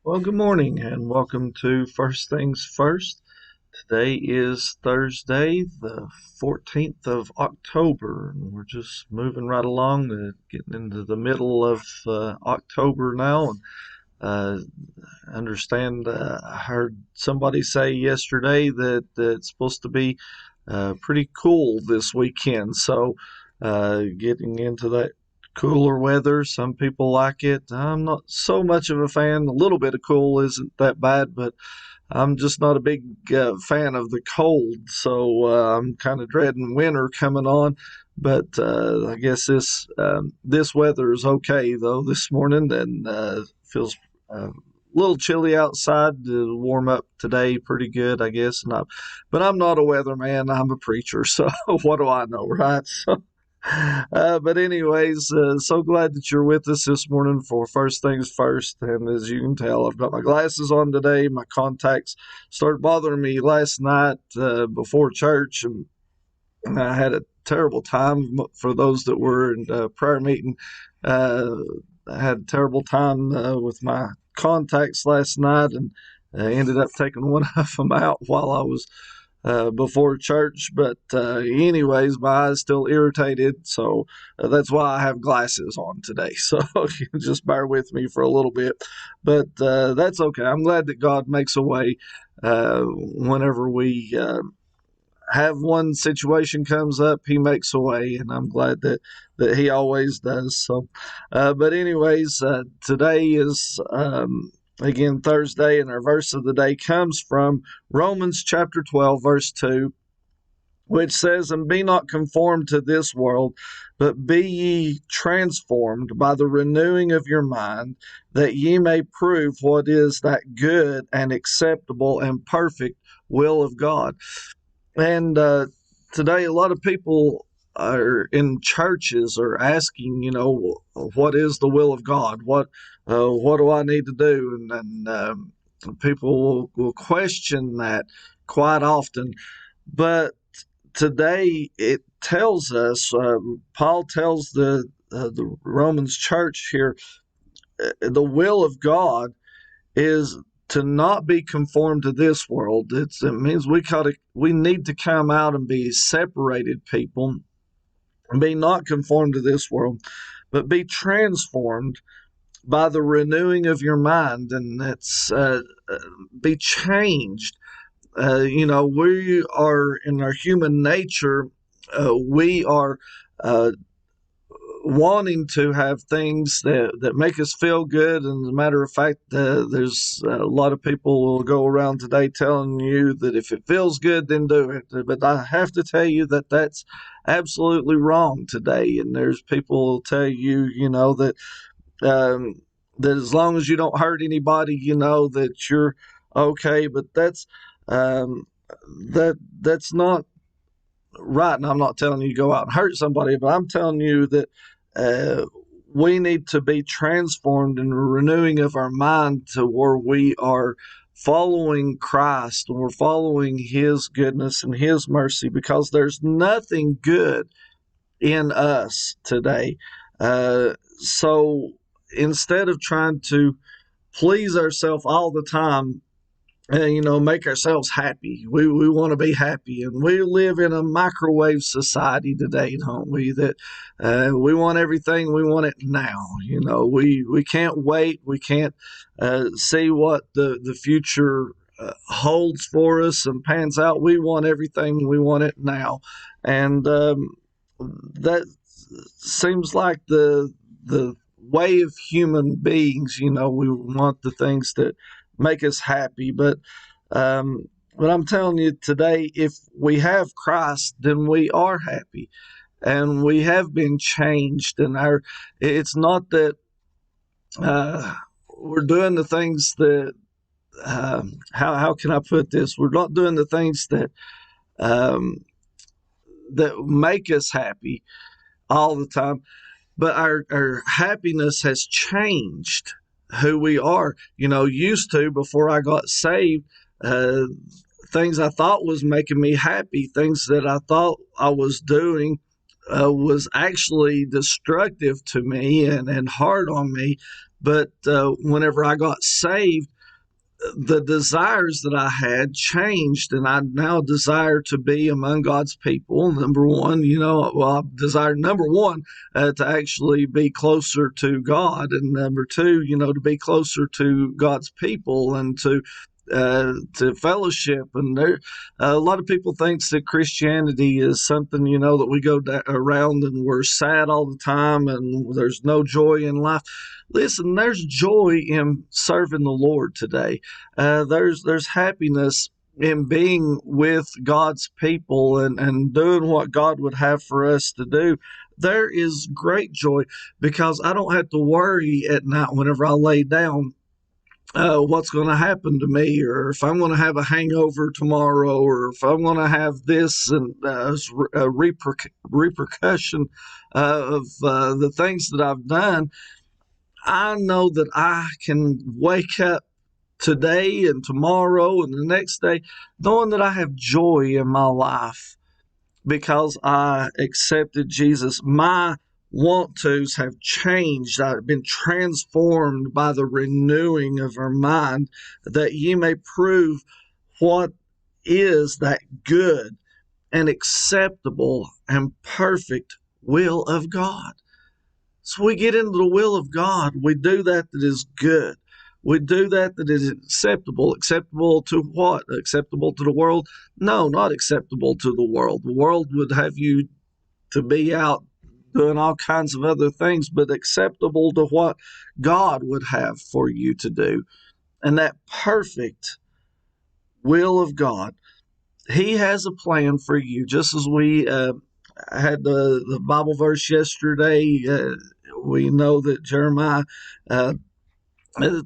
Well, good morning and welcome to First Things First. Today is Thursday, the 14th of October, and we're just moving right along, getting into the middle of October now. And understand, I heard somebody say yesterday that it's supposed to be pretty cool this weekend. So, getting into that cooler weather, some people like it. I'm not so much of a fan. A little bit of cool isn't that bad, but I'm just not a big fan of the cold. So, I'm kind of dreading winter coming on. But I guess this weather is okay though this morning, and feels a little chilly outside. It'll warm up today pretty good, I guess. But I'm not a weatherman. I'm a preacher, so what do I know, right? But anyways, so glad that you're with us this morning for First Things First. And as you can tell, I've got my glasses on today. My contacts started bothering me last night before church, and I had a terrible time. For those that were in prayer meeting, uh, I had a terrible time with my contacts last night, and ended up taking one of them out while I was before church. But anyways, my eyes still irritated, so that's why I have glasses on today. So you just bear with me for a little bit, but that's okay. I'm glad that God makes a way whenever we have one situation comes up, he makes a way, and I'm glad that he always does. So, but anyways, today is again Thursday, and our verse of the day comes from Romans chapter 12, verse 2, which says, "And be not conformed to this world, but be ye transformed by the renewing of your mind, that ye may prove what is that good and acceptable and perfect will of God." And today, a lot of people are in churches are asking, what is the will of God? What do I need to do? And people will question that quite often. But today, it tells us, Paul tells the Romans church here, the will of God is to not be conformed to this world. It means we need to come out and be separated people and be not conformed to this world, but be transformed by the renewing of your mind, and that's be changed. We are in our human nature. We are wanting to have things that make us feel good. And as a matter of fact, there's a lot of people will go around today telling you that if it feels good, then do it. But I have to tell you that that's absolutely wrong today. And there's people who will tell you, um, that as long as you don't hurt anybody, that you're okay. But um, that's not right. And I'm not telling you to go out and hurt somebody, but I'm telling you that uh, we need to be transformed in the renewing of our mind to where we are following Christ and we're following His goodness and His mercy, because there's nothing good in us today. So instead of trying to please ourselves all the time, make ourselves happy. We want to be happy, and we live in a microwave society today, don't we? That we want everything, we want it now. We can't wait. We can't see what the future holds for us and pans out. We want everything, we want it now, and that seems like the way of human beings. We want the things that make us happy. But I'm telling you today, if we have Christ, then we are happy, and we have been changed. And it's not that uh, we're doing the things that how can I put this? We're not doing the things um, that make us happy all the time, but our happiness has changed who we are. Used to, before I got saved, uh, things I thought was making me happy, things that I thought I was doing was actually destructive to me and hard on me. But whenever I got saved, the desires that I had changed, and I now desire to be among God's people. Number one, I desire number one to actually be closer to God, and number two, to be closer to God's people and to fellowship. And there, a lot of people thinks that Christianity is something that we go around and we're sad all the time and there's no joy in life. Listen, there's joy in serving the Lord today. There's happiness in being with God's people and doing what God would have for us to do. There is great joy because I don't have to worry at night whenever I lay down what's going to happen to me, or if I'm going to have a hangover tomorrow, or if I'm going to have this and repercussion of the things that I've done. I know that I can wake up today and tomorrow and the next day knowing that I have joy in my life because I accepted Jesus. My want tos have changed. I've been transformed by the renewing of our mind, that ye may prove what is that good and acceptable and perfect will of God. So we get into the will of God. We do that is good. We do that is acceptable. Acceptable to what? Acceptable to the world? No, not acceptable to the world. The world would have you to be out doing all kinds of other things, but acceptable to what God would have for you to do. And that perfect will of God, He has a plan for you, just as we had the Bible verse yesterday. We know that Jeremiah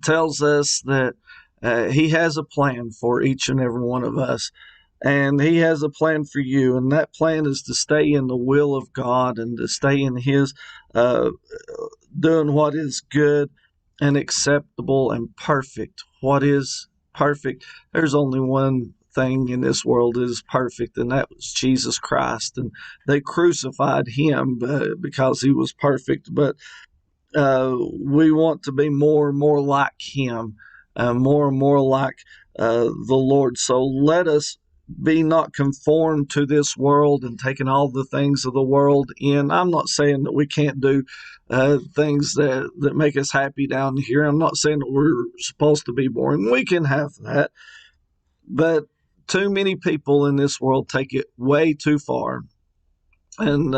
tells us that He has a plan for each and every one of us. And He has a plan for you. And that plan is to stay in the will of God and to stay in His doing what is good and acceptable and perfect. What is perfect? There's only one thing in this world that is perfect, and that was Jesus Christ. And they crucified Him because He was perfect. But we want to be more and more like Him, more and more like the Lord. So let us be not conformed to this world and taking all the things of the world in. I'm not saying that we can't do things that make us happy down here. I'm not saying that we're supposed to be boring. We can have that. But too many people in this world take it way too far and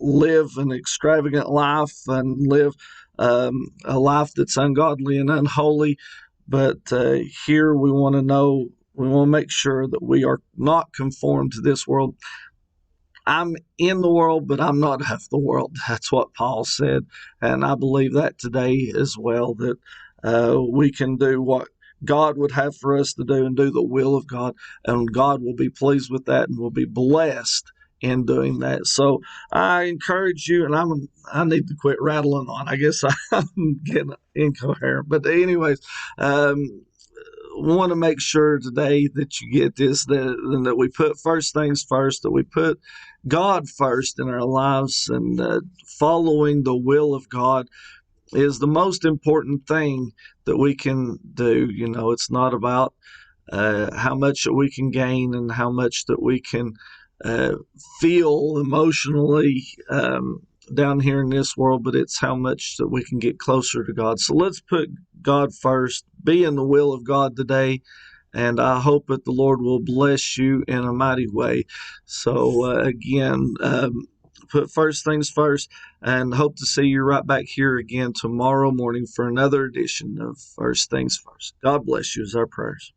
live an extravagant life and live a life that's ungodly and unholy. But here we want to make sure that we are not conformed to this world. I'm in the world, but I'm not of the world. That's what Paul said. And I believe that today as well, that we can do what God would have for us to do and do the will of God. And God will be pleased with that and will be blessed in doing that. So I encourage you, and I need to quit rattling on. I guess I'm getting incoherent. But anyways, want to make sure today that you get this, that we put first things first, that we put God first in our lives, and following the will of God is the most important thing that we can do. It's not about how much that we can gain and how much that we can feel emotionally down here in this world, but it's how much that we can get closer to God. So let's put God first, be in the will of God today, and I hope that the Lord will bless you in a mighty way. So again, put first things first, and hope to see you right back here again tomorrow morning for another edition of First Things First. God bless you is our prayers.